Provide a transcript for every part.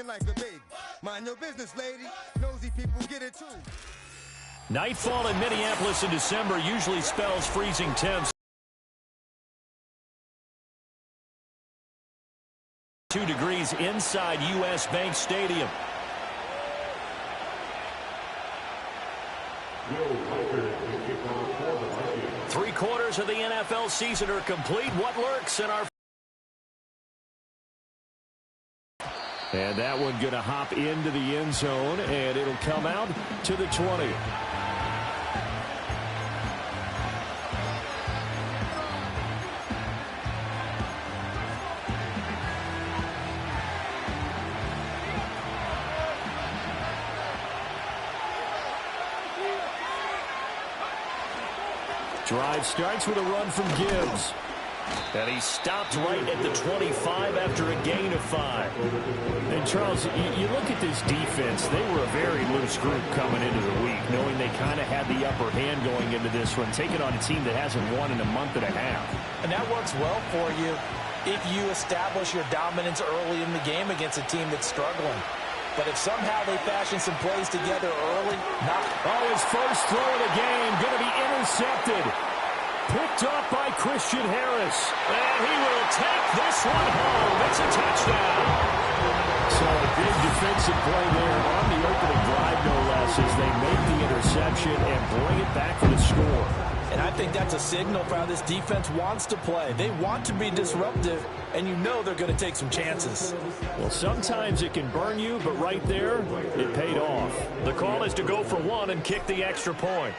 crying like a baby. Mind your business, lady. Nosy people get it too. Nightfall in Minneapolis in December usually spells freezing temps. 2 degrees inside U.S. Bank Stadium. Three-quarters of the NFL season are complete. What lurks in our... And that one going to hop into the end zone, and it'll come out to the 20. Drive starts with a run from Gibbs. And he stopped right at the 25 after a gain of 5. And, Charles, you look at this defense, they were a very loose group coming into the week, knowing they kind of had the upper hand going into this one, taking on a team that hasn't won in a month and a half. And that works well for you if you establish your dominance early in the game against a team that's struggling. But if somehow they fashion some plays together early, not... Oh, his first throw of the game going to be intercepted. Picked up by Christian Harris. And he will take this one home. It's a touchdown. So a big defensive play there on the opening drive, no less, as they make the interception and bring it back for the score. And I think that's a signal for how this defense wants to play. They want to be disruptive, and you know they're going to take some chances. Well, sometimes it can burn you, but right there, it paid off. The call is to go for one and kick the extra point.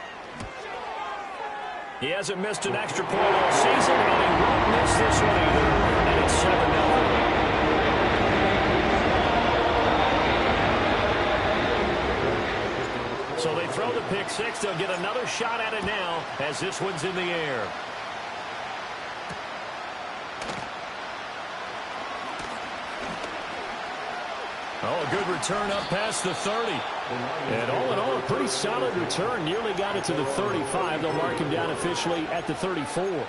He hasn't missed an extra point all season, and he won't miss this one either. And it's 7-0. So they throw the pick six. They'll get another shot at it now as this one's in the air. Oh, a good return up past the 30. And all in all, a pretty solid return. Nearly got it to the 35. They'll mark him down officially at the 34.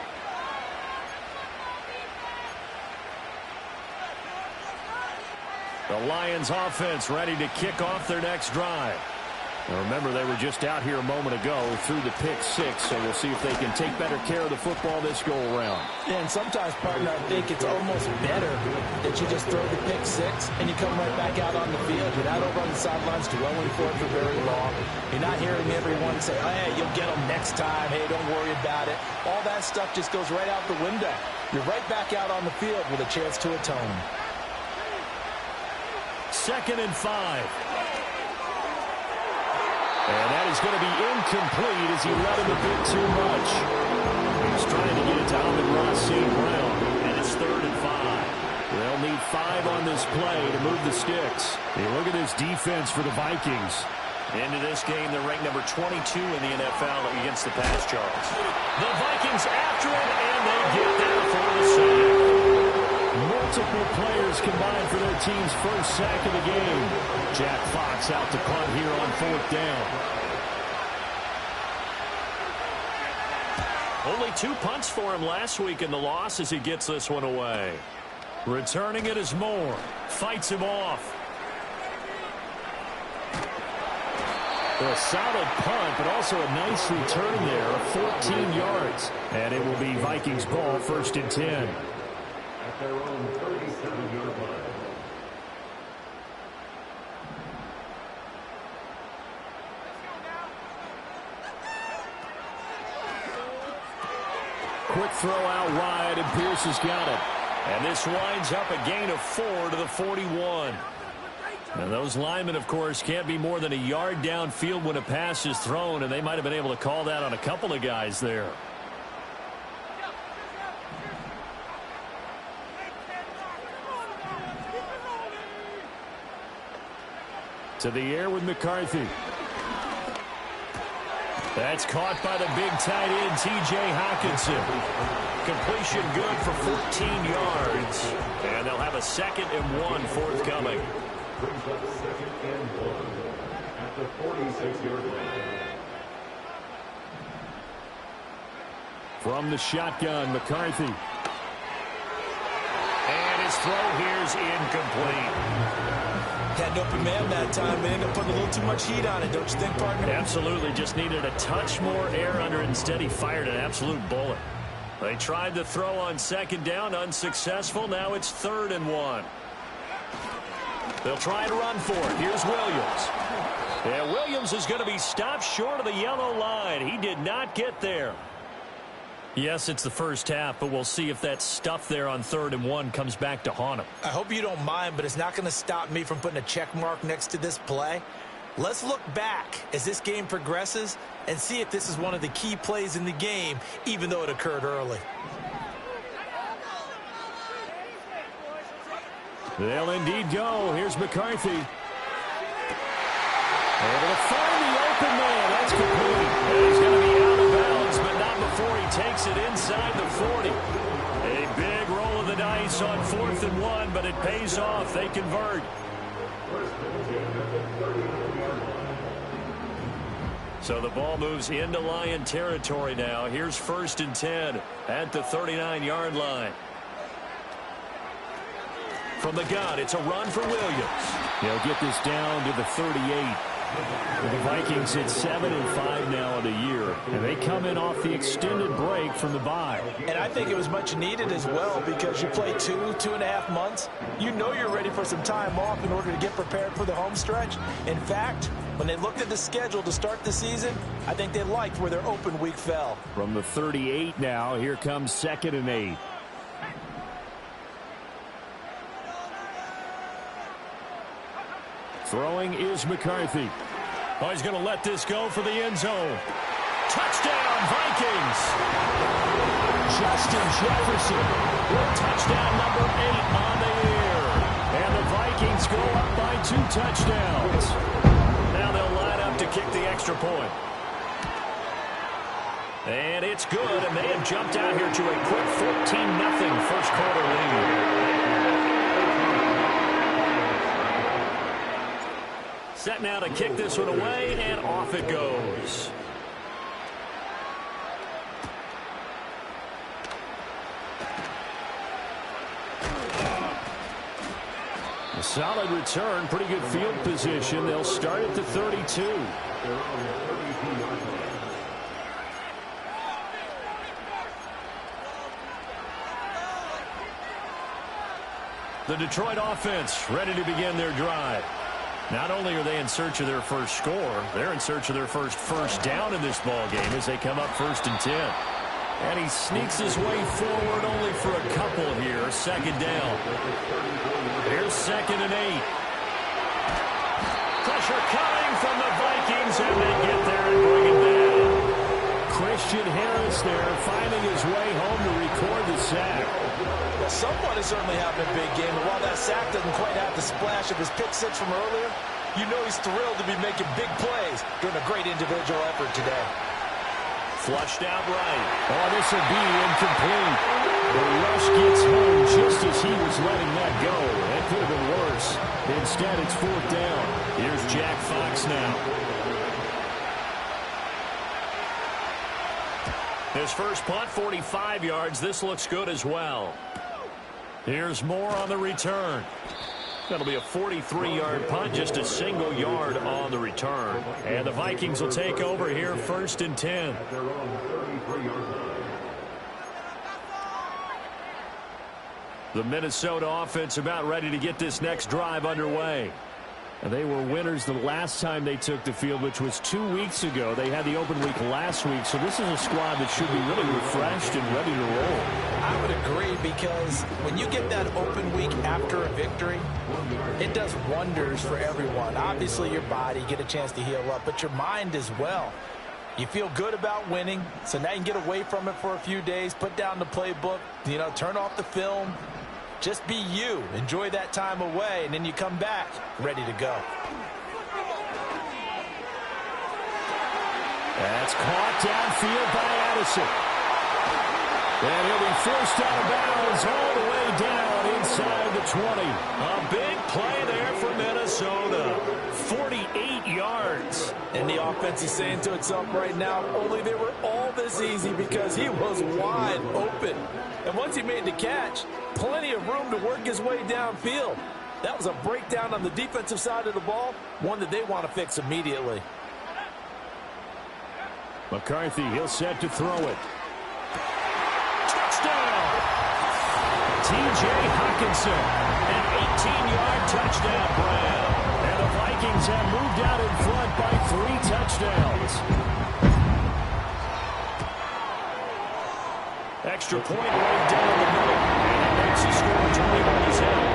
The Lions offense ready to kick off their next drive. Now remember, they were just out here a moment ago through the pick six, so we'll see if they can take better care of the football this go-around. Yeah, and sometimes, partner, I think it's almost better that you just throw the pick six and you come right back out on the field. You're not over on the sidelines dwelling for it for very long. You're not hearing everyone say, oh, hey, you'll get them next time. Hey, don't worry about it. All that stuff just goes right out the window. You're right back out on the field with a chance to atone. 2nd and 5. And that is going to be incomplete as he let him a bit too much. He's trying to get it to Amon-Ra St. Brown, and it's 3rd and 5. They'll need 5 on this play to move the sticks. Hey, look at this defense for the Vikings. Into this game, they're ranked number 22 in the NFL against the pass, Charles. The Vikings after it, and they get there for the sack. Multiple players combined for their team's first sack of the game. Jack Fox out to punt here on 4th down. Only 2 punts for him last week in the loss as he gets this one away. Returning it is Moore. Fights him off. A solid punt, but also a nice return there of 14 yards. And it will be Vikings ball, 1st and 10. At their own 37-yard line. Quick throw out wide, and Pierce has got it. And this winds up a gain of 4 to the 41. And those linemen, of course, can't be more than a yard downfield when a pass is thrown, and they might have been able to call that on a couple of guys there. To the air with McCarthy. That's caught by the big tight end, T.J. Hockenson. Completion good for 14 yards. And they'll have a 2nd and 1 forthcoming. Brings up 2nd and 1 at the 46-yard line. From the shotgun, McCarthy. And his throw here's incomplete. Had an open man that time. They ended up putting a little too much heat on it, don't you think, partner? Absolutely. Just needed a touch more air under it. Instead, he fired an absolute bullet. They tried to throw on second down. Unsuccessful. Now it's 3rd and 1. They'll try to run for it. Here's Williams. Yeah, Williams is going to be stopped short of the yellow line. He did not get there. Yes, it's the first half, but we'll see if that stuff there on 3rd and 1 comes back to haunt him. I hope you don't mind, but it's not going to stop me from putting a check mark next to this play. Let's look back as this game progresses and see if this is one of the key plays in the game, even though it occurred early. They'll indeed go. Here's McCarthy. Able to find the open man. That's complete. And he's going to be out of bounds, but not before he takes it inside the 40. A big roll of the dice on 4th and 1, but it pays off. They convert. So the ball moves into Lion territory now. Here's 1st and 10 at the 39-yard line. From the gun, it's a run for Williams. They'll get this down to the 38. The Vikings at 7-5 now in the year, and they come in off the extended break from the bye. And I think it was much needed as well, because you play 2.5 months. You know you're ready for some time off in order to get prepared for the home stretch. In fact, when they looked at the schedule to start the season, I think they liked where their open week fell. From the 38 now, here comes 2nd and 8. Throwing is McCarthy. Oh, he's going to let this go for the end zone. Touchdown, Vikings! Justin Jefferson with touchdown number 8 on the year. And the Vikings go up by 2 touchdowns. Now they'll line up to kick the extra point. And it's good, and they have jumped out here to a quick 14-0 first quarter lead. Set now to kick this one away, and off it goes. A solid return, pretty good field position. They'll start at the 32. The Detroit offense ready to begin their drive. Not only are they in search of their first score, they're in search of their first down in this ball game as they come up 1st and 10. And he sneaks his way forward only for a couple here. 2nd down. Here's 2nd and 8. Pressure coming from the Vikings, and they get there and bring it down. Christian Harris there finding his way home to record the sack. Well, someone is certainly having a big game, and while that sack doesn't quite have the splash of his pick six from earlier, you know he's thrilled to be making big plays during a great individual effort today. Flushed out right. Oh, this will be incomplete. The rush gets home just as he was letting that go. That could have been worse. Instead, it's 4th down. Here's Jack Fox now. His first punt, 45 yards. This looks good as well. Here's Moore on the return. That'll be a 43-yard punt, just a single yard on the return. And the Vikings will take over here, 1st and 10. The Minnesota offense about ready to get this next drive underway. And they were winners the last time they took the field, which was 2 weeks ago. They had the open week last week, so this is a squad that should be really refreshed and ready to roll. I would agree, because when you get that open week after a victory, it does wonders for everyone. Obviously, your body, get a chance to heal up, but your mind as well. You feel good about winning, so now you can get away from it for a few days, put down the playbook, turn off the film. Just be you. Enjoy that time away, and then you come back ready to go. That's caught downfield by Addison. And he'll be forced out of bounds all the way down inside the 20. A big play there for Minnesota. 48 yards. And the offense is saying to itself right now, only they were all this easy because he was wide open. And once he made the catch, plenty of room to work his way downfield. That was a breakdown on the defensive side of the ball, one that they want to fix immediately. McCarthy, he'll set to throw it. Touchdown! T.J. Hockenson, an 18-yard touchdown, Brown. And the Vikings have moved out in front by 3 touchdowns. Extra point right down the middle. And it makes the score 21-7.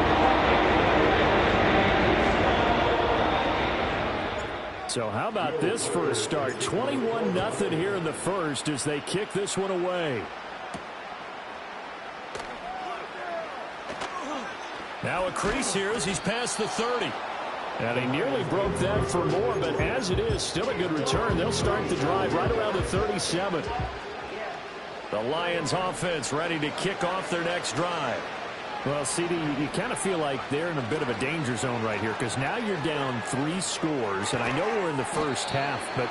So how about this for a start? 21-0 here in the first as they kick this one away. Now a crease here as he's past the 30. And he nearly broke that for more, but as it is, still a good return. They'll start the drive right around the 37. The Lions offense ready to kick off their next drive. Well, CD, you kind of feel like they're in a bit of a danger zone right here because now you're down 3 scores, and I know we're in the first half, but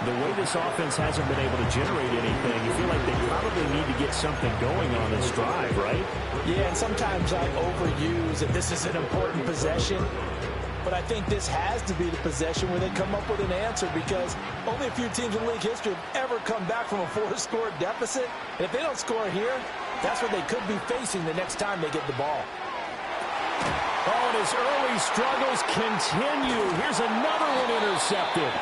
the way this offense hasn't been able to generate anything, you feel like they probably need to get something going on this drive, right? Yeah, and sometimes I overuse that this is an important possession. But I think this has to be the possession where they come up with an answer because only a few teams in league history have ever come back from a 4-score deficit. And if they don't score here, that's what they could be facing the next time they get the ball. Oh, and his early struggles continue. Here's another one intercepted.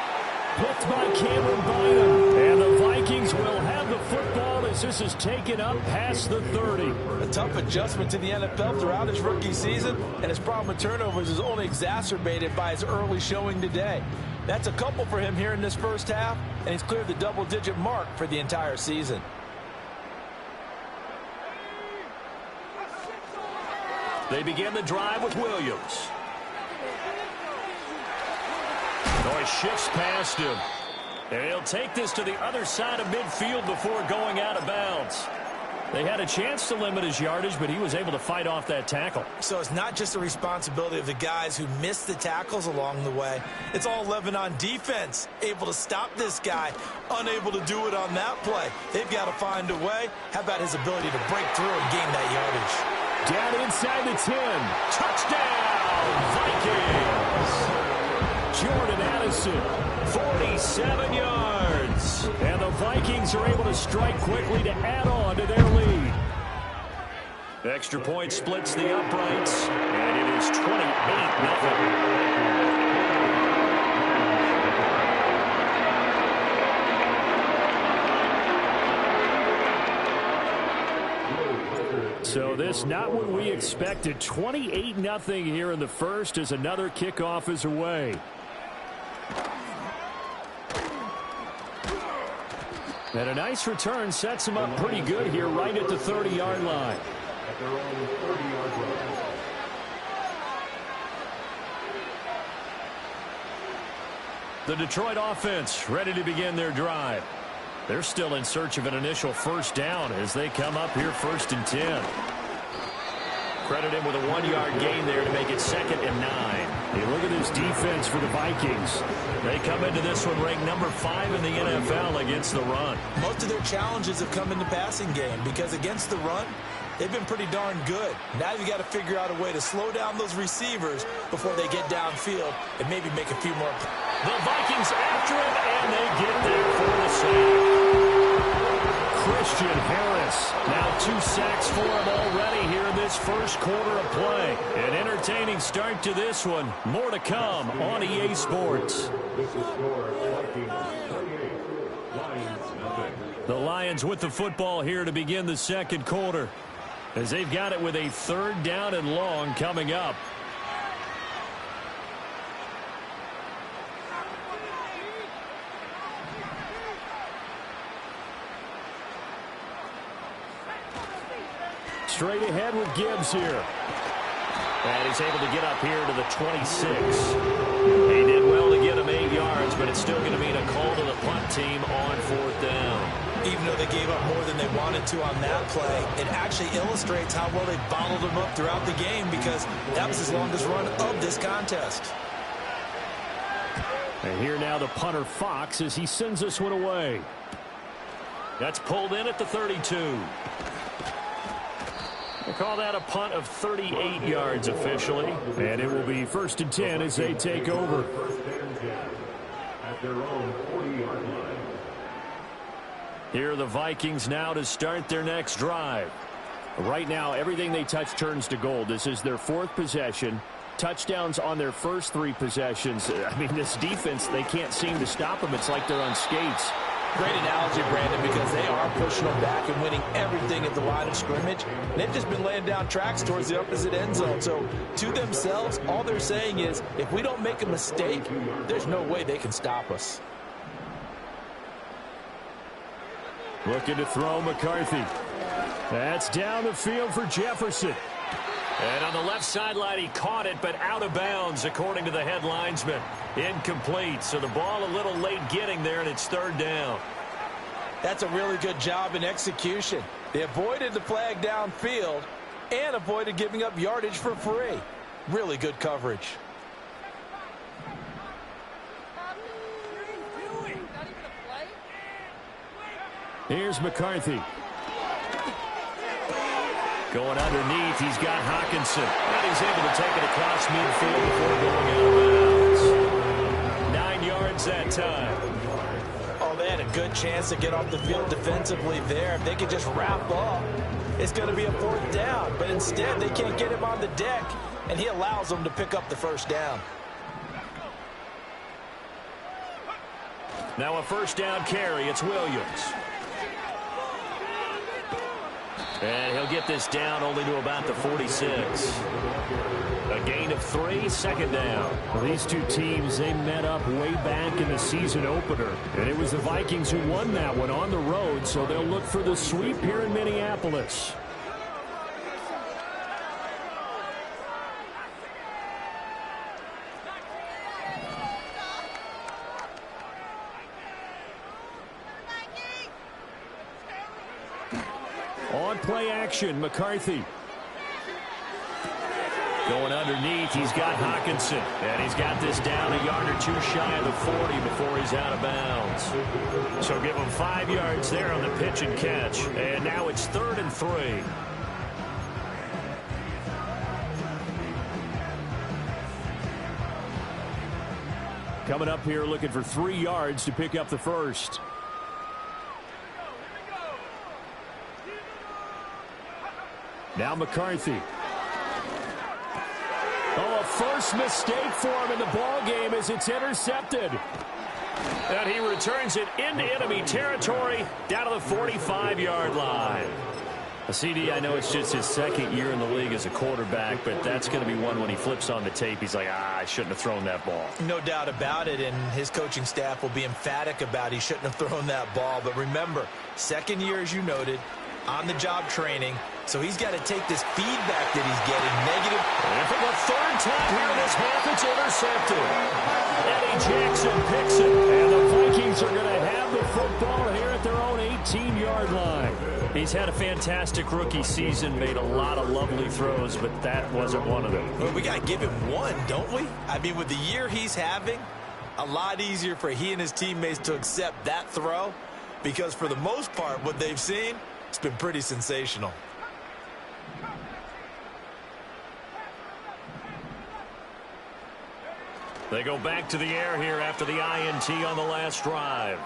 Picked by Cameron Bynum. And the Vikings will have the football as this is taken up past the 30. A tough adjustment to the NFL throughout his rookie season, and his problem with turnovers is only exacerbated by his early showing today. That's a couple for him here in this first half, and he's cleared the double-digit mark for the entire season. They begin the drive with Williams. He shifts past him. And he'll take this to the other side of midfield before going out of bounds. They had a chance to limit his yardage, but he was able to fight off that tackle. So it's not just the responsibility of the guys who missed the tackles along the way. It's all 11 on defense, able to stop this guy, unable to do it on that play. They've got to find a way. How about his ability to break through and gain that yardage? Down inside the 10. Touchdown, Vikings! Jordan Addison, 47 yards. And the Vikings are able to strike quickly to add on to their lead. Extra point splits the uprights, and it is 28-0. So this not what we expected. 28-0 here in the first as another kickoff is away. And a nice return sets him up pretty good here right at the 30-yard line. The Detroit offense ready to begin their drive. They're still in search of an initial first down as they come up here 1st and 10. Credit him with a 1-yard gain there to make it 2nd and 9. Hey, look at this defense for the Vikings. They come into this one ranked number 5 in the NFL against the run. Most of their challenges have come in the passing game because against the run, they've been pretty darn good. Now you've got to figure out a way to slow down those receivers before they get downfield and maybe make a few more. The Vikings after him, and they get there for the sack. Christian Harris, now 2 sacks for him already here in this first quarter of play. An entertaining start to this one. More to come on EA Sports. The Lions with the football here to begin the second quarter as they've got it with a 3rd down and long coming up. Straight ahead with Gibbs here. And he's able to get up here to the 26. He did well to get him 8 yards, but it's still going to mean a call to the punt team on 4th down. Even though they gave up more than they wanted to on that play, it actually illustrates how well they bottled them up throughout the game because that was his longest run of this contest. And here now the punter Fox as he sends this one away. That's pulled in at the 32. We'll call that a punt of 38 yards officially. And it will be 1st and 10 as they take over. At their own 40-yard line. Here are the Vikings now to start their next drive. Right now, everything they touch turns to gold. This is their 4th possession. Touchdowns on their first 3 possessions. I mean, this defense, they can't seem to stop them. It's like they're on skates. Great analogy, Brandon, because they are pushing them back and winning everything at the line of scrimmage. They've just been laying down tracks towards the opposite end zone. So, to themselves, all they're saying is, if we don't make a mistake, there's no way they can stop us. Looking to throw McCarthy. That's down the field for Jefferson. And on the left sideline, he caught it, but out of bounds, according to the head linesman. Incomplete, so the ball a little late getting there, and it's 3rd down. That's a really good job in execution. They avoided the flag downfield and avoided giving up yardage for free. Really good coverage. Here's McCarthy. Going underneath, he's got Hockenson. And he's able to take it across midfield before going out of bounds. 9 yards that time. Oh, they had a good chance to get off the field defensively there. If they could just wrap up, it's going to be a 4th down. But instead, they can't get him on the deck, and he allows them to pick up the 1st down. Now a 1st down carry. It's Williams. And he'll get this down only to about the 46. A gain of 3, 2nd down. Well, these two teams, they met up way back in the season opener. And it was the Vikings who won that one on the road, so they'll look for the sweep here in Minneapolis. On play action, McCarthy. Going underneath, he's got Hockenson. And he's got this down a yard or 2 shy of the 40 before he's out of bounds. So give him 5 yards there on the pitch and catch. And now it's 3rd and 3. Coming up here looking for 3 yards to pick up the 1st. Now McCarthy. Oh, a first mistake for him in the ball game as it's intercepted. And he returns it into enemy territory down to the 45-yard line. CD, I know it's just his 2nd year in the league as a quarterback, but that's going to be one when he flips on the tape. He's like, I shouldn't have thrown that ball. No doubt about it, and his coaching staff will be emphatic about he shouldn't have thrown that ball. But remember, 2nd year, as you noted, on-the-job training, so he's got to take this feedback that he's getting negative. And for the 3rd time here in this half, it's intercepted. Eddie Jackson picks it. And the Vikings are going to have the football here at their own 18-yard line. He's had a fantastic rookie season, made a lot of lovely throws, but that wasn't one of them. Well, we got to give him one, don't we? I mean, with the year he's having, a lot easier for he and his teammates to accept that throw, because for the most part, what they've seen, it's been pretty sensational. They go back to the air here after the INT on the last drive.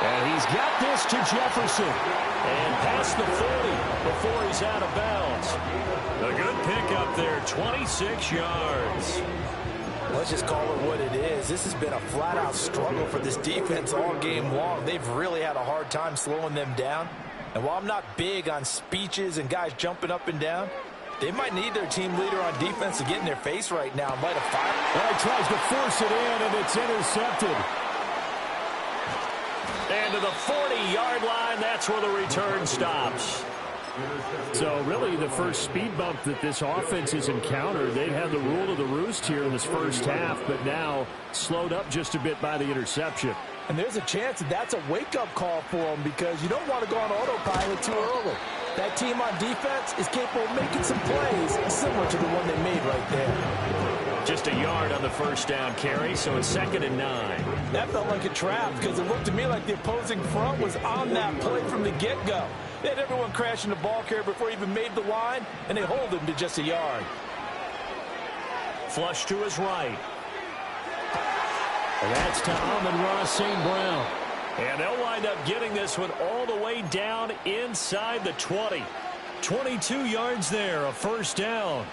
And he's got this to Jefferson. And past the 40 before he's out of bounds. A good pickup there, 26 yards. Let's just call it what it is. This has been a flat-out struggle for this defense all game long. They've really had a hard time slowing them down. And while I'm not big on speeches and guys jumping up and down, they might need their team leader on defense to get in their face right now and light a fire. Well, he tries to force it in, and it's intercepted. And to the 40-yard line, that's where the return stops. So really the first speed bump that this offense has encountered. They've had the rule of the roost here in this first half, but now slowed up just a bit by the interception. And there's a chance that that's a wake-up call for them, because you don't want to go on autopilot too early. That team on defense is capable of making some plays similar to the one they made right there. Just a yard on the first down carry, so it's 2nd and 9. That felt like a trap, because it looked to me like the opposing front was on that play from the get-go. They had everyone crashing the ball carrier before he even made the line, and they hold him to just a yard. Flush to his right. And that's to Amon-Ra St. Brown. And they'll wind up getting this one all the way down inside the 20. 22 yards there, a first down.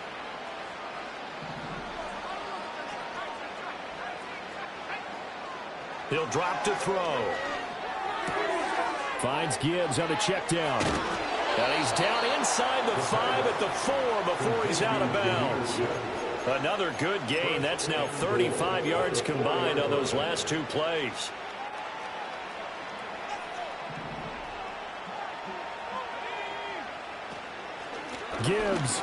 He'll drop to throw. Finds Gibbs on the check down. And he's down inside the 5 at the 4 before he's out of bounds. Another good gain. That's now 35 yards combined on those last 2 plays. Gibbs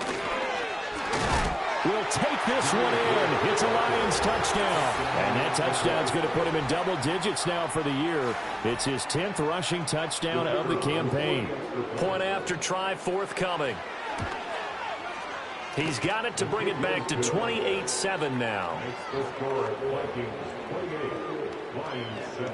will take this one in. It's a Lions touchdown. And that touchdown's going to put him in double digits now for the year. It's his 10th rushing touchdown of the campaign. Point after try forthcoming. He's got it to bring it back to 28-7 now. Makes the score Vikings 28, Lions 7.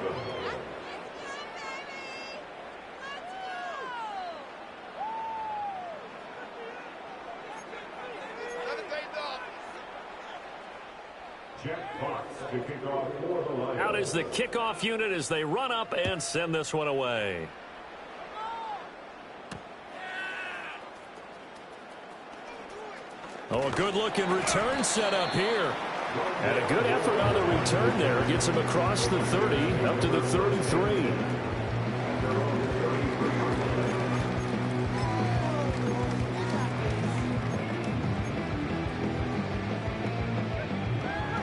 Jack Fox to kick off for the Lions. Out is the kickoff unit as they run up and send this one away. Oh, a good-looking return set up here. And a good effort on the return there. Gets him across the 30, up to the 33.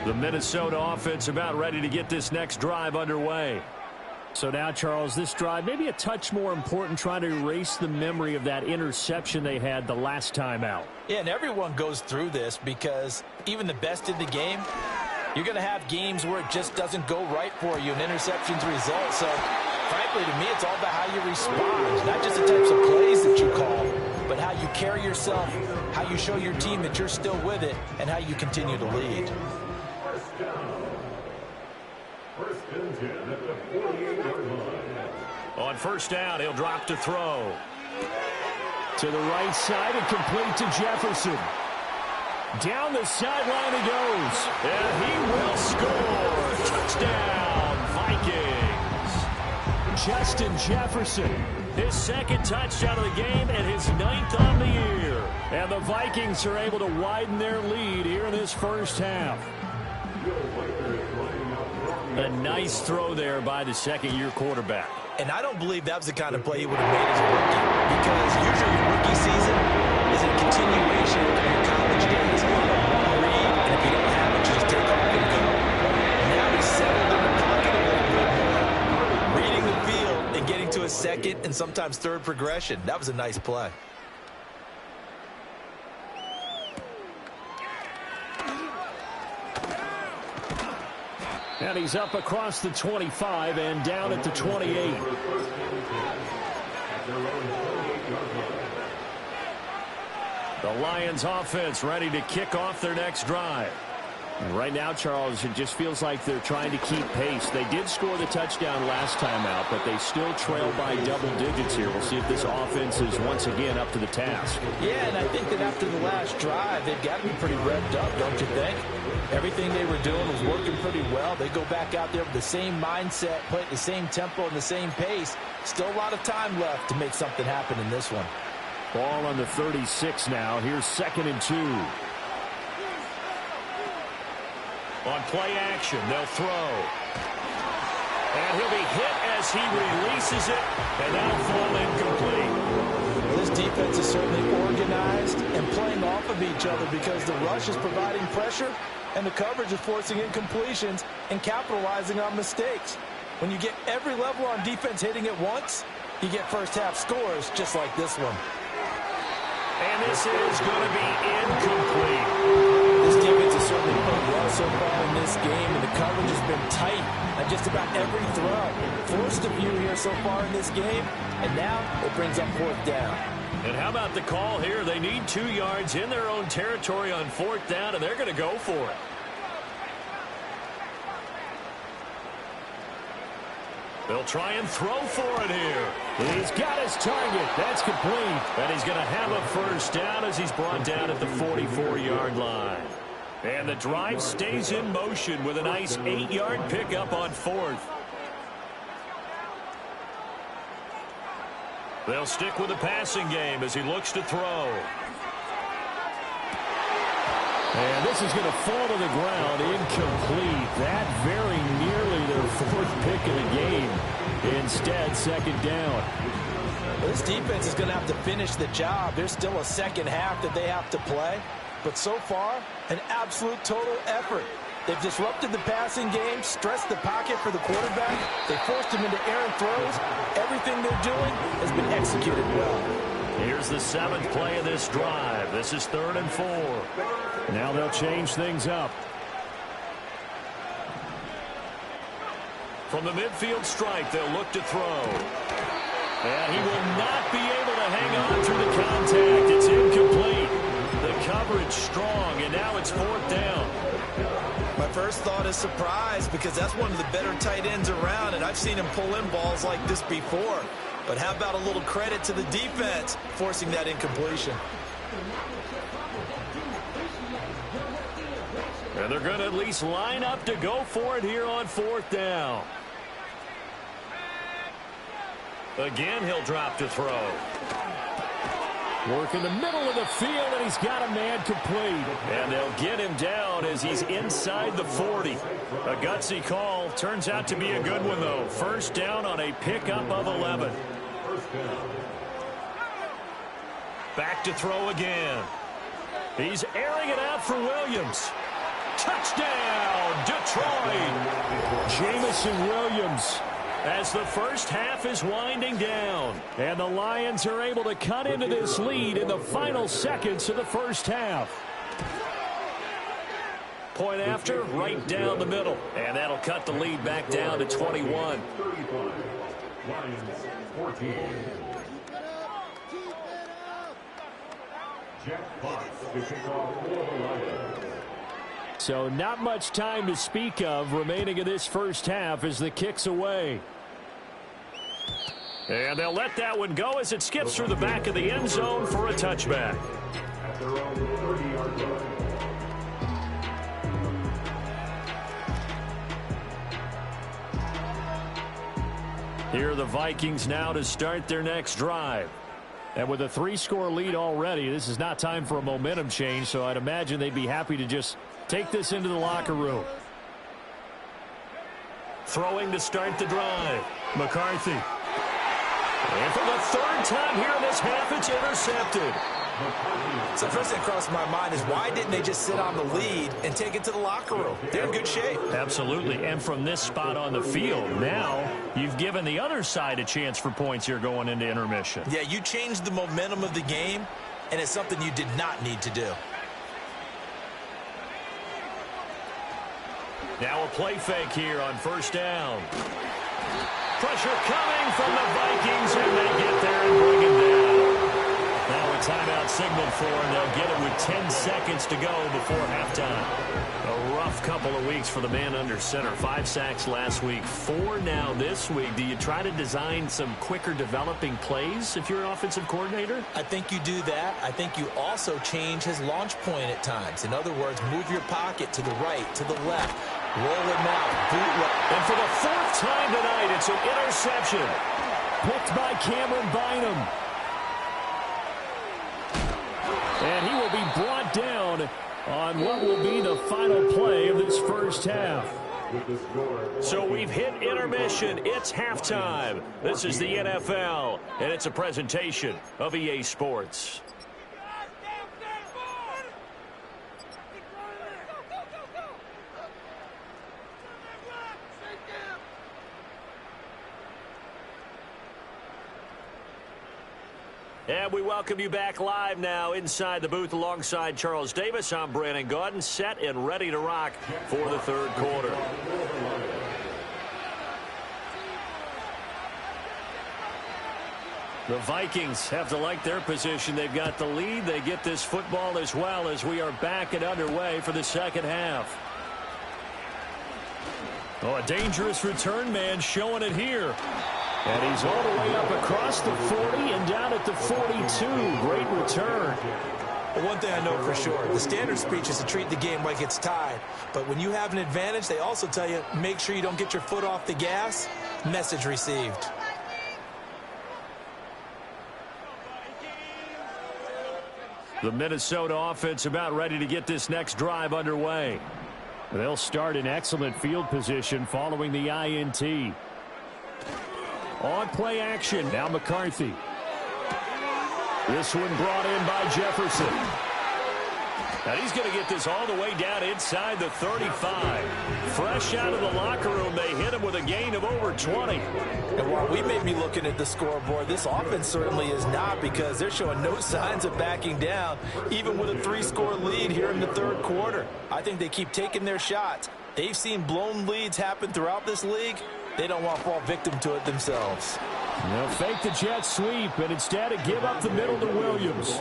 The Minnesota offense about ready to get this next drive underway. So now, Charles, this drive maybe a touch more important, trying to erase the memory of that interception they had the last time out. Yeah, and everyone goes through this because even the best in the game, you're going to have games where it just doesn't go right for you and interceptions result. So, frankly, to me, it's all about how you respond, not just the types of plays that you call, but how you carry yourself, how you show your team that you're still with it, and how you continue to lead. First and 10 at the 48-yard line. On first down, he'll drop to throw. To the right side and complete to Jefferson. Down the sideline he goes. And he will score. Touchdown, Vikings. Justin Jefferson. His second touchdown of the game and his 9th on the year. And the Vikings are able to widen their lead here in this first half. A nice throw there by the second-year quarterback. And I don't believe that was the kind of play he would have made as a rookie, because usually your rookie season is a continuation of your college days. A lot of long read, and if you don't have it, you just take off and go. Now he's settled in the pocket a little bit more, reading the field and getting to a second and sometimes third progression. That was a nice play. And he's up across the 25 and down at the 28. The Lions offense ready to kick off their next drive. And right now, Charles, it just feels like they're trying to keep pace. They did score the touchdown last time out, but they still trail by double digits here. We'll see if this offense is once again up to the task. Yeah, and I think that after the last drive, they've got to be pretty revved up, don't you think? Everything they were doing was working pretty well. They go back out there with the same mindset, play at the same tempo and the same pace. Still a lot of time left to make something happen in this one. Ball on the 36 now. Here's 2nd and 2. On play action, they'll throw. And he'll be hit as he releases it, and that'll fall incomplete. Well, this defense is certainly organized and playing off of each other because the rush is providing pressure and the coverage is forcing incompletions and capitalizing on mistakes. When you get every level on defense hitting at once, you get first half scores just like this one. And this is going to be incomplete. This defense has certainly played well so far in this game, and the coverage has been tight on just about every throw. Forced a few here so far in this game, and now it brings up 4th down. And how about the call here? They need 2 yards in their own territory on 4th down, and they're going to go for it. They'll try and throw for it here. He's got his target. That's complete. And he's going to have a first down as he's brought down at the 44-yard line. And the drive stays in motion with a nice 8-yard pickup on 4th. They'll stick with the passing game as he looks to throw. And this is going to fall to the ground, incomplete. That very nearly their 4th pick of the game. Instead, 2nd down. This defense is going to have to finish the job. There's still a second half that they have to play. But so far, an absolute total effort. They've disrupted the passing game, stressed the pocket for the quarterback. They forced him into errant throws. Everything they're doing has been executed well. Here's the 7th play of this drive. This is 3rd and 4. Now they'll change things up. From the midfield stripe, they'll look to throw. And he will not be able to hang on through the contact. It's incomplete. The coverage strong, and now it's 4th down. My first thought is surprise because that's one of the better tight ends around, and I've seen him pull in balls like this before. But how about a little credit to the defense forcing that incompletion? And they're going to at least line up to go for it here on 4th down. Again, he'll drop to throw. Work in the middle of the field, and he's got a man complete. And they'll get him down as he's inside the 40. A gutsy call. Turns out to be a good one, though. First down on a pickup of 11. Back to throw again. He's airing it out for Williams. Touchdown, Detroit. Jamison Williams. As the first half is winding down. And the Lions are able to cut into this lead in the final seconds of the first half. Point after, right down the middle. And that'll cut the lead back down to 21. 35. Lions 14. Jack Fox to kick off for the Lions. So not much time to speak of remaining in this first half as the kick's away. And they'll let that one go as it skips through the back of the end zone for a touchback. At their own 30-yard line. Here are the Vikings now to start their next drive. And with a 3-score lead already, this is not time for a momentum change, so I'd imagine they'd be happy to just take this into the locker room. Throwing to start the drive. McCarthy. And for the 3rd time here in this half, it's intercepted. So the first thing that crossed my mind is why didn't they just sit on the lead and take it to the locker room? They're in good shape. Absolutely. And from this spot on the field, now you've given the other side a chance for points here going into intermission. Yeah, you changed the momentum of the game, and it's something you did not need to do. Now a play fake here on first down. Pressure coming from the Vikings, and they get there and bring him down. Now a timeout signaled for, and they'll get it with 10 seconds to go before halftime. A rough couple of weeks for the man under center. 5 sacks last week, 4 now this week. Do you try to design some quicker developing plays if you're an offensive coordinator? I think you do that. I think you also change his launch point at times. In other words, move your pocket to the right, to the left. Roll him out, bootleg. And for the 4th time tonight, it's an interception. Picked by Cameron Bynum. And he will be brought down on what will be the final play of this first half. So we've hit intermission. It's halftime. This is the NFL, and it's a presentation of EA Sports. And we welcome you back live now inside the booth alongside Charles Davis. I'm Brandon Gaudin, set and ready to rock for the 3rd quarter. The Vikings have to like their position. They've got the lead. They get this football as well as we are back and underway for the second half. Oh, a dangerous return man showing it here. And he's all the way up across the 40 and down at the 42. Great return. Well, one thing I know for sure, the standard speech is to treat the game like it's tied. But when you have an advantage, they also tell you, make sure you don't get your foot off the gas. Message received. The Minnesota offense about ready to get this next drive underway. They'll start in excellent field position following the INT. On play action, now McCarthy. This one brought in by Jefferson. Now he's going to get this all the way down inside the 35. Fresh out of the locker room, they hit him with a gain of over 20. And while we may be looking at the scoreboard, this offense certainly is not, because they're showing no signs of backing down, even with a 3-score lead here in the third quarter. I think they keep taking their shots. They've seen blown leads happen throughout this league. They don't want to fall victim to it themselves. They'll fake the jet sweep and instead give up the middle to Williams.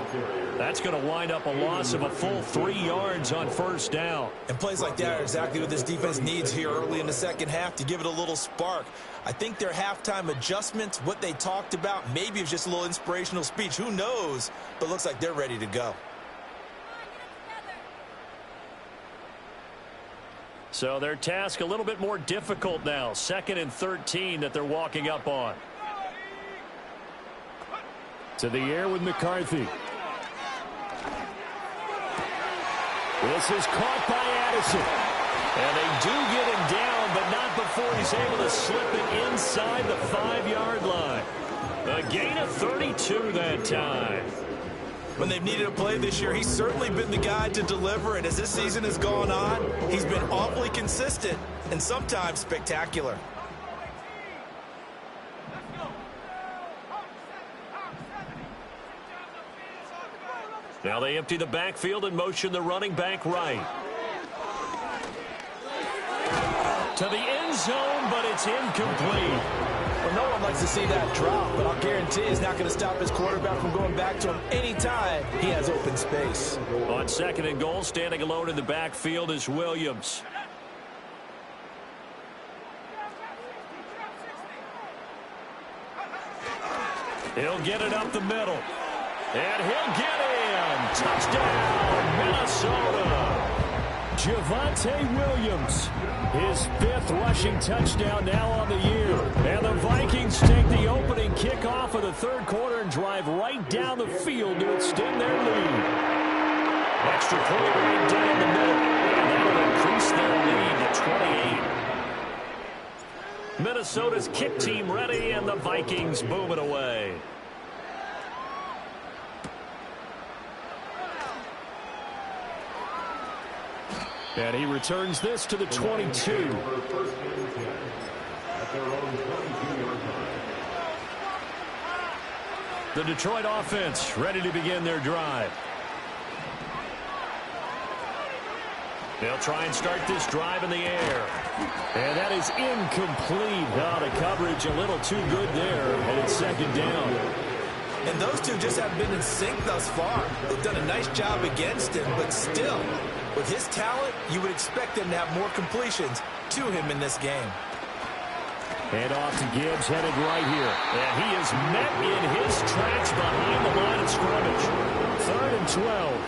That's going to wind up a loss of a full 3 yards on first down. And plays like that are exactly what this defense needs here early in the second half to give it a little spark. I think their halftime adjustments, what they talked about, maybe it's just a little inspirational speech. Who knows? But looks like they're ready to go. So their task a little bit more difficult now. 2nd and 13 that they're walking up on. To the air with McCarthy. This is caught by Addison. And they do get him down, but not before he's able to slip it inside the 5-yard line. A gain of 32 that time. When they've needed a play this year, he's certainly been the guy to deliver. And as this season has gone on, he's been awfully consistent and sometimes spectacular. Now they empty the backfield and motion the running back right. To the end zone, but it's incomplete. Well, no one likes to see that drop, but I'll guarantee he's not going to stop his quarterback from going back to him anytime he has open space. On 2nd and goal, standing alone in the backfield is Williams. He'll get it up the middle. And he'll get in. Touchdown, Minnesota. Javonte Williams, his 5th rushing touchdown now on the year. And the Vikings take the opening kickoff of the third quarter and drive right down the field to extend their lead. Extra point right down the middle. And that will increase their lead to 28. Minnesota's kick team ready, and the Vikings boom it away. And he returns this to the 22. The Detroit offense ready to begin their drive. They'll try and start this drive in the air. And that is incomplete. Now the coverage a little too good there, and it's 2nd down. And those two just haven't been in sync thus far. They've done a nice job against him, but still, with his talent, you would expect him to have more completions to him in this game. Hand off to Gibbs, headed right here. And he is met in his tracks behind the line of scrimmage. 3rd and 12.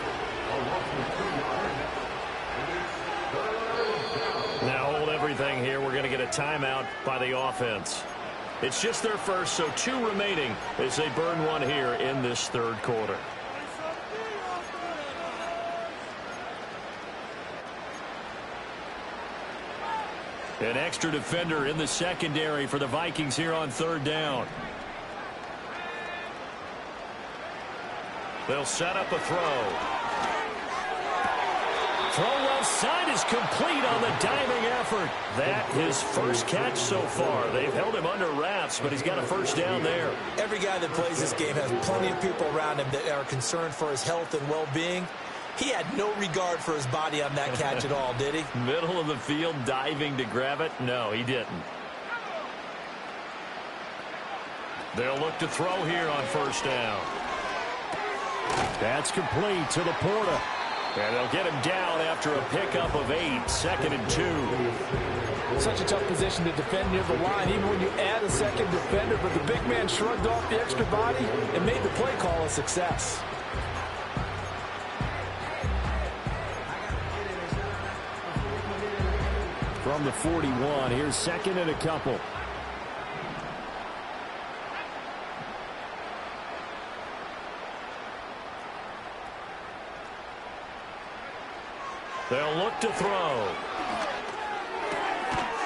Now hold everything here. We're going to get a timeout by the offense. It's just their first, so 2 remaining as they burn one here in this third quarter. An extra defender in the secondary for the Vikings here on 3rd down. They'll set up a throw. Throw left side is complete on the diving effort. That his first catch so far. They've held him under wraps, but he's got a first down there. Every guy that plays this game has plenty of people around him that are concerned for his health and well-being. He had no regard for his body on that catch at all, did he? Middle of the field, diving to grab it? No, he didn't. They'll look to throw here on first down. That's complete to Laporta. And they'll get him down after a pickup of 8, 2nd and 2. Such a tough position to defend near the line, even when you add a second defender. But the big man shrugged off the extra body and made the play call a success. From the 41, here's 2nd and a couple. They'll look to throw.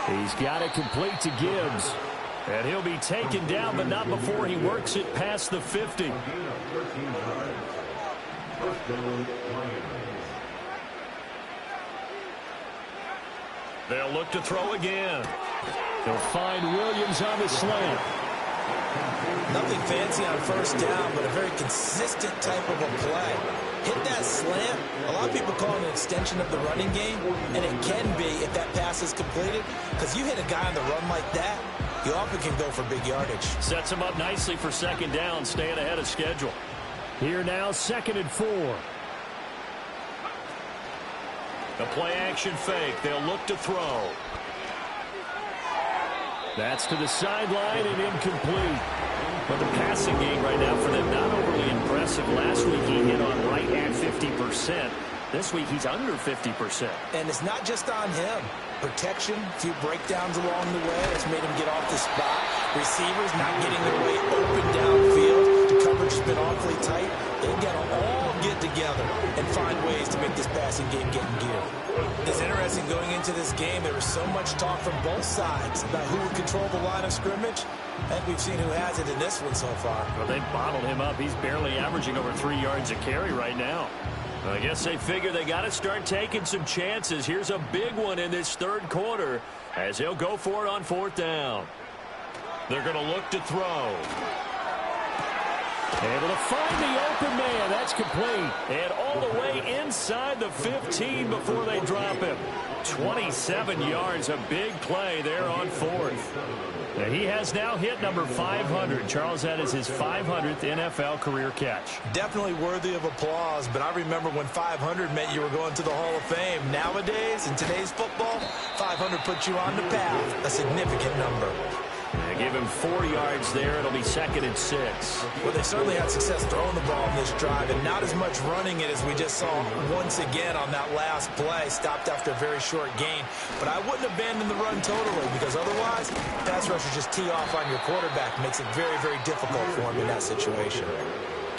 He's got it complete to Gibbs. And he'll be taken down, but not before he works it past the 50. They'll look to throw again. They'll find Williams on the slant. Nothing fancy on first down, but a very consistent type of a play. Hit that slant. A lot of people call it an extension of the running game, and it can be if that pass is completed, because you hit a guy on the run like that, you often can go for big yardage. Sets him up nicely for 2nd down, staying ahead of schedule. Here now, 2nd and 4. The play-action fake. They'll look to throw. That's to the sideline and incomplete. But the passing game right now for them, not overly impressive. Last week he hit on right at 50%. This week he's under 50%. And it's not just on him. Protection, a few breakdowns along the way. That's made him get off the spot. Receivers not getting their way open downfield. The coverage has been awfully tight. They've got to all get together and find ways to make this passing game get in gear. It's interesting going into this game. There was so much talk from both sides about who would control the line of scrimmage. And we've seen who has it in this one so far. Well, they've bottled him up. He's barely averaging over 3 yards a carry right now. I guess they figure they got to start taking some chances. Here's a big one in this 3rd quarter as he'll go for it on 4th down. They're going to look to throw. Able to find the open man. That's complete. And all the way inside the 15 before they drop him. 27 yards, a big play there on 4th. And he has now hit number 500. Charles, that is his 500th NFL career catch. Definitely worthy of applause, but I remember when 500 meant you were going to the Hall of Fame. Nowadays, in today's football, 500 puts you on the path, a significant number. They give him 4 yards there. It'll be 2nd and 6. Well, they certainly had success throwing the ball in this drive, and not as much running it as we just saw once again on that last play. Stopped after a very short gain. But I wouldn't abandon the run totally, because otherwise, pass rushers just tee off on your quarterback. Makes it very, very difficult for him in that situation.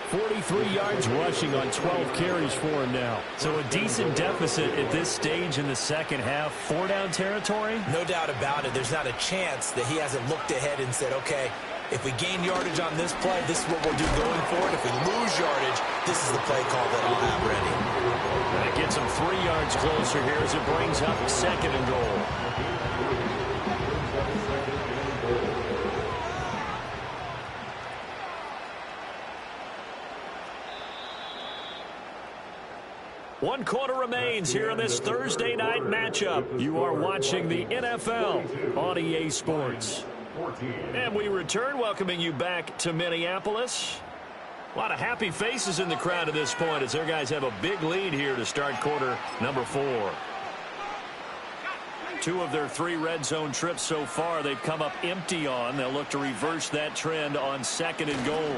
43 yards rushing on 12 carries for him now. So a decent deficit at this stage in the second half. 4-down territory? No doubt about it. There's not a chance that he hasn't looked ahead and said, okay, if we gain yardage on this play, this is what we'll do going forward. If we lose yardage, this is the play call that we'll have ready. That gets him 3 yards closer here as it brings up 2nd and goal. One quarter remains here in this Thursday night matchup. You are watching the NFL on EA Sports. And we return, welcoming you back to Minneapolis. A lot of happy faces in the crowd at this point as their guys have a big lead here to start quarter number 4. 2 of their 3 red zone trips so far they've come up empty on. They'll look to reverse that trend on 2nd and goal.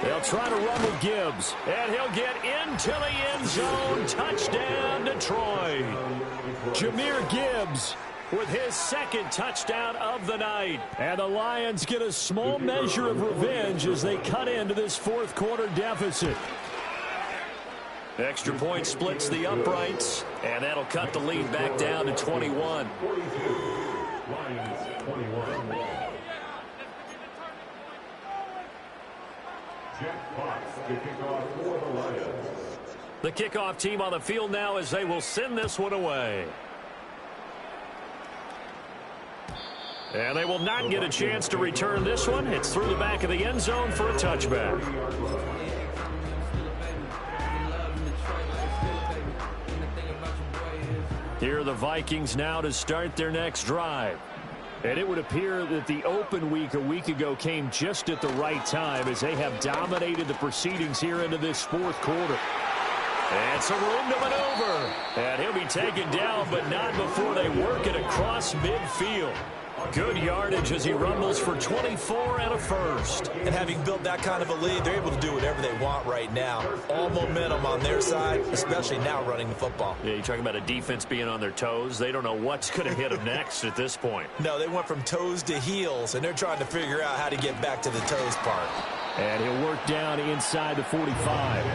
They'll try to run with Gibbs, and he'll get into the end zone. Touchdown, Detroit. Jahmyr Gibbs with his 2nd touchdown of the night. And the Lions get a small measure of revenge as they cut into this 4th quarter deficit. Extra point splits the uprights, and that'll cut the lead back down to 21. Lions 21. Jack Fox to kick off for the Lions. The kickoff team on the field now as they will send this one away. And they will not get a chance to return this one. It's through the back of the end zone for a touchback. Here are the Vikings now to start their next drive. And it would appear that the open week a week ago came just at the right time as they have dominated the proceedings here into this 4th quarter. And some room to maneuver. And he'll be taken down, but not before they work it across midfield. Good yardage as he rumbles for 24 and a first. And having built that kind of a lead, they're able to do whatever they want right now. All momentum on their side, especially now running the football. Yeah, you're talking about a defense being on their toes. They don't know what's going to hit them next at this point. No, they went from toes to heels, and they're trying to figure out how to get back to the toes part. And he'll work down inside the 45.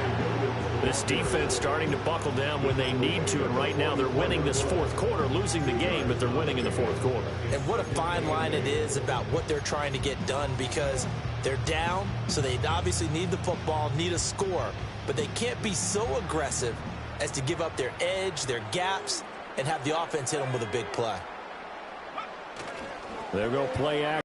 This defense starting to buckle down when they need to, and right now they're winning this fourth quarter, losing the game, but they're winning in the fourth quarter. And what a fine line it is about what they're trying to get done, because they're down, so they obviously need the football, need a score, but they can't be so aggressive as to give up their edge, their gaps, and have the offense hit them with a big play. There go play action.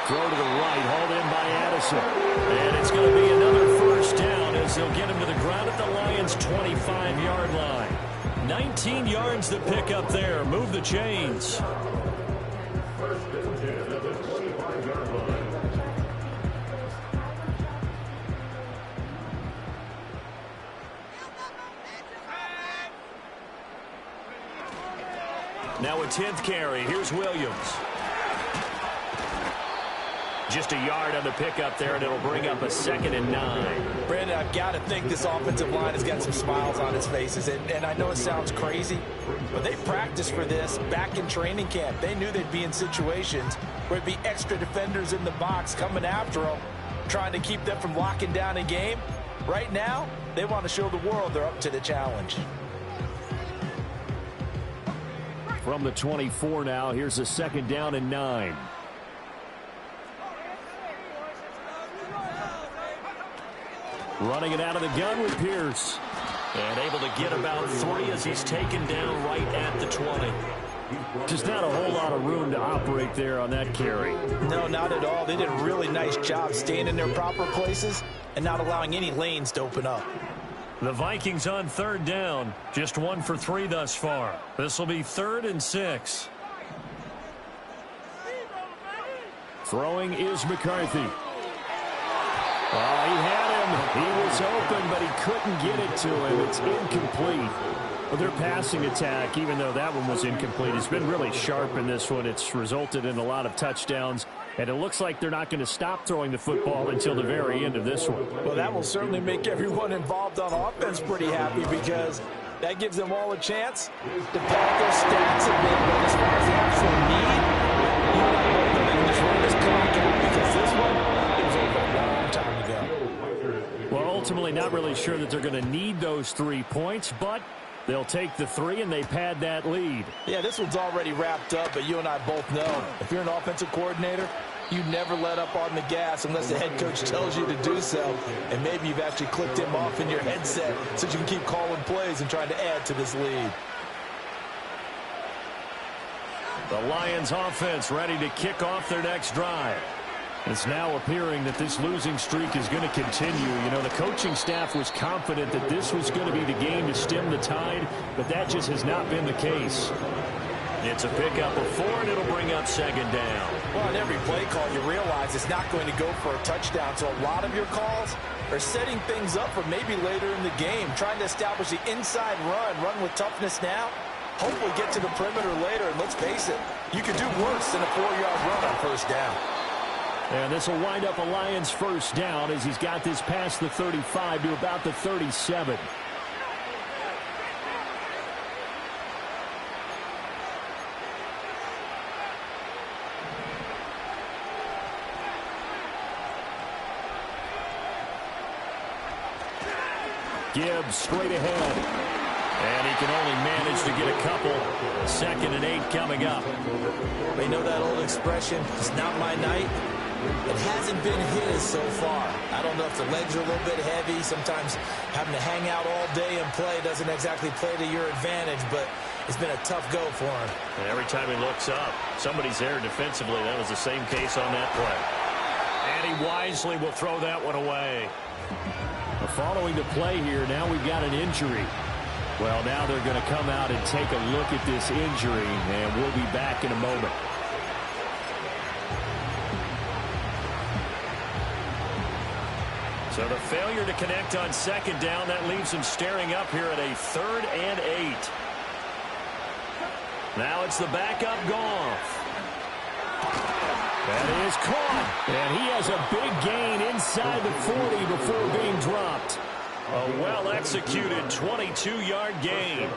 Throw to the right, hauled in by Addison. And it's going to be another first down as they'll get him to the ground at the Lions' 25-yard line. 19 yards to pick up there. Move the chains. First and 10 at the 25-yard line. Now a 10th carry. Here's Williams. Just a yard on the pickup there, and it'll bring up a 2nd and 9. Brandon, I've got to think this offensive line has got some smiles on its faces. And I know it sounds crazy, but they practiced for this back in training camp. They knew they'd be in situations where there'd be extra defenders in the box coming after them, trying to keep them from locking down a game. Right now, they want to show the world they're up to the challenge. From the 24 now, here's a 2nd down and 9. Running it out of the gun with Pierce. And able to get about 3 as he's taken down right at the 20. Just not a whole lot of room to operate there on that carry. No, not at all. They did a really nice job staying in their proper places and not allowing any lanes to open up. The Vikings on 3rd down. Just 1 for 3 thus far. This will be 3rd and 6. Throwing is McCarthy. He had him. He was open, but he couldn't get it to him. It's incomplete. But their passing attack, even though that one was incomplete, has been really sharp in this one. It's resulted in a lot of touchdowns, and it looks like they're not going to stop throwing the football until the very end of this one. Well, that will certainly make everyone involved on offense pretty happy, because that gives them all a chance to pad their stats a bit. But as far as the actual need, you and I both know they can just run this clock out, because this one, it was over a long time ago. Well, ultimately not really sure that they're going to need those 3 points, but they'll take the 3 and they pad that lead. Yeah, this one's already wrapped up, but you and I both know if you're an offensive coordinator, you never let up on the gas unless the head coach tells you to do so. And maybe you've actually clicked him off in your headset so you can keep calling plays and trying to add to this lead. The Lions offense ready to kick off their next drive. It's now appearing that this losing streak is going to continue. You know, the coaching staff was confident that this was going to be the game to stem the tide, but that just has not been the case. It's a pickup of 4, and it'll bring up 2nd down. Well, on every play call, you realize it's not going to go for a touchdown, so a lot of your calls are setting things up for maybe later in the game, trying to establish the inside run with toughness now, hopefully get to the perimeter later, and let's face it, you could do worse than a 4-yard run on 1st down. And this will wind up a Lions 1st down as he's got this past the 35 to about the 37. Gibbs straight ahead. And he can only manage to get a couple. 2nd and 8 coming up. They know that old expression, it's not my night. It hasn't been his so far. I don't know if the legs are a little bit heavy. Sometimes having to hang out all day and play doesn't exactly play to your advantage, but it's been a tough go for him. And every time he looks up, somebody's there defensively. That was the same case on that play. And he wisely will throw that one away. Following the play here, now we've got an injury. Well, now they're going to come out and take a look at this injury, and we'll be back in a moment. So the failure to connect on second down. That leaves them staring up here at a 3rd and 8. Now it's the backup Goff. That is caught. And he has a big gain inside the 40 before being dropped. A well-executed 22-yard gain.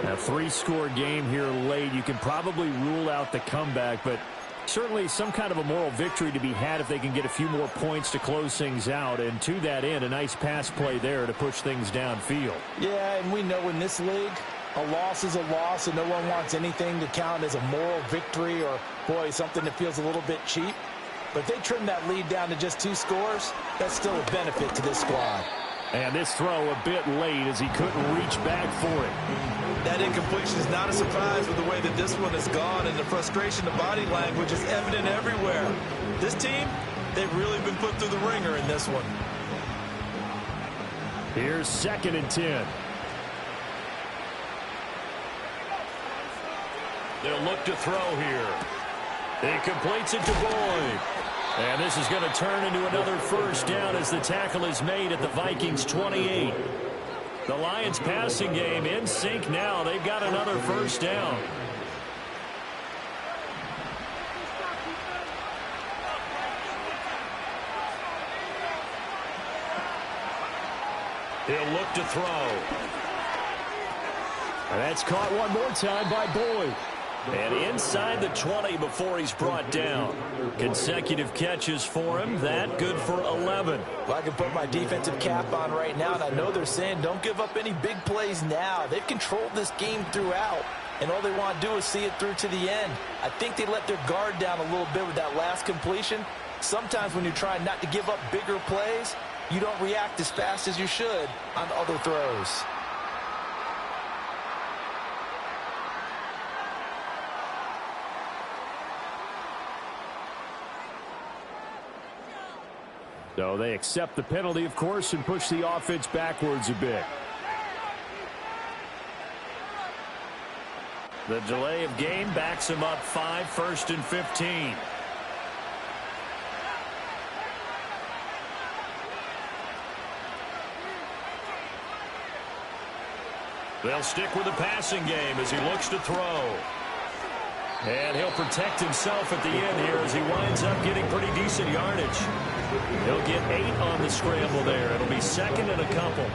A 3-score game here late. You can probably rule out the comeback, but certainly some kind of a moral victory to be had if they can get a few more points to close things out. And to that end, a nice pass play there to push things downfield. Yeah, and we know in this league, a loss is a loss, and no one wants anything to count as a moral victory or, boy, something that feels a little bit cheap. But if they trim that lead down to just 2 scores, that's still a benefit to this squad. And this throw a bit late as he couldn't reach back for it. That incompletion is not a surprise with the way that this one has gone, and the frustration, the body language is evident everywhere. This team, they've really been put through the ringer in this one. Here's 2nd and 10. They'll look to throw here. He completes it to Boyd. And this is going to turn into another first down as the tackle is made at the Vikings 28. The Lions passing game in sync now. They've got another first down. He'll look to throw. And that's caught one more time by Boyd. And inside the 20 before he's brought down. Consecutive catches for him. That good for 11. Well, I can put my defensive cap on right now, and I know they're saying don't give up any big plays now. They've controlled this game throughout, and all they want to do is see it through to the end. I think they let their guard down a little bit with that last completion. Sometimes when you're trying not to give up bigger plays, you don't react as fast as you should on other throws. So they accept the penalty, of course, and push the offense backwards a bit. The delay of game backs him up 5, 1st and 15. They'll stick with the passing game as he looks to throw. And he'll protect himself at the end here as he winds up getting pretty decent yardage. He'll get 8 on the scramble there. It'll be 2nd and a couple.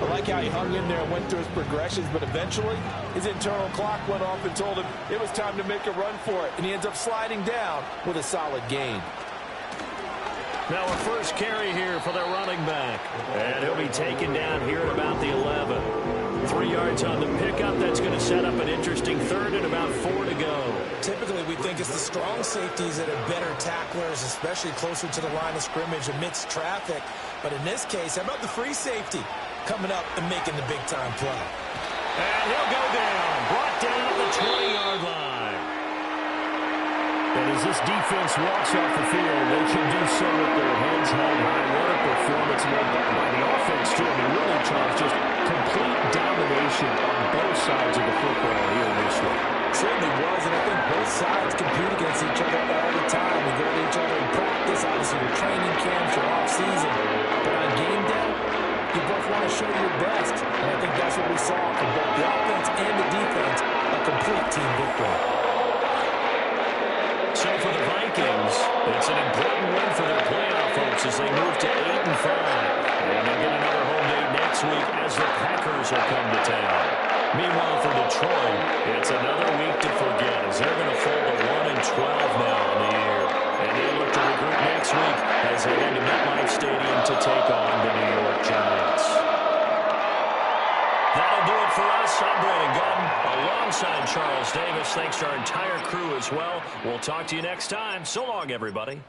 I like how he hung in there and went through his progressions, but eventually his internal clock went off and told him it was time to make a run for it, and he ends up sliding down with a solid gain. Now a first carry here for their running back. And he'll be taken down here at about the 11. 3 yards on the pickup. That's going to set up an interesting 3rd and about 4 to go. Typically, we think it's the strong safeties that are better tacklers, especially closer to the line of scrimmage amidst traffic. But in this case, how about the free safety coming up and making the big-time play? And he'll go down. Brought down at the 20-yard line. And as this defense walks off the field, they can do so with their heads held high. What a performance made by the offense, too. I mean, really, Charles, just complete domination on both sides of the football here this week. Certainly was, and I think both sides compete against each other all the time. We go to each other in practice, obviously your training camps, your off-season. But on game day, you both want to show your best. And I think that's what we saw from both the offense and the defense, a complete team victory. So for the Vikings, it's an important win for their playoff hopes as they move to 8 and 5. And they'll get another home date next week as the Packers will come to town. Meanwhile, for Detroit, it's another week to forget as they're going to fall to 1 and 12 now in the year. And they look to regroup next week as they head to MetLife Stadium to take on the New York Giants. That'll do it for us. I'm Brandon Gutton alongside Charles Davis. Thanks to our entire crew as well. We'll talk to you next time. So long, everybody.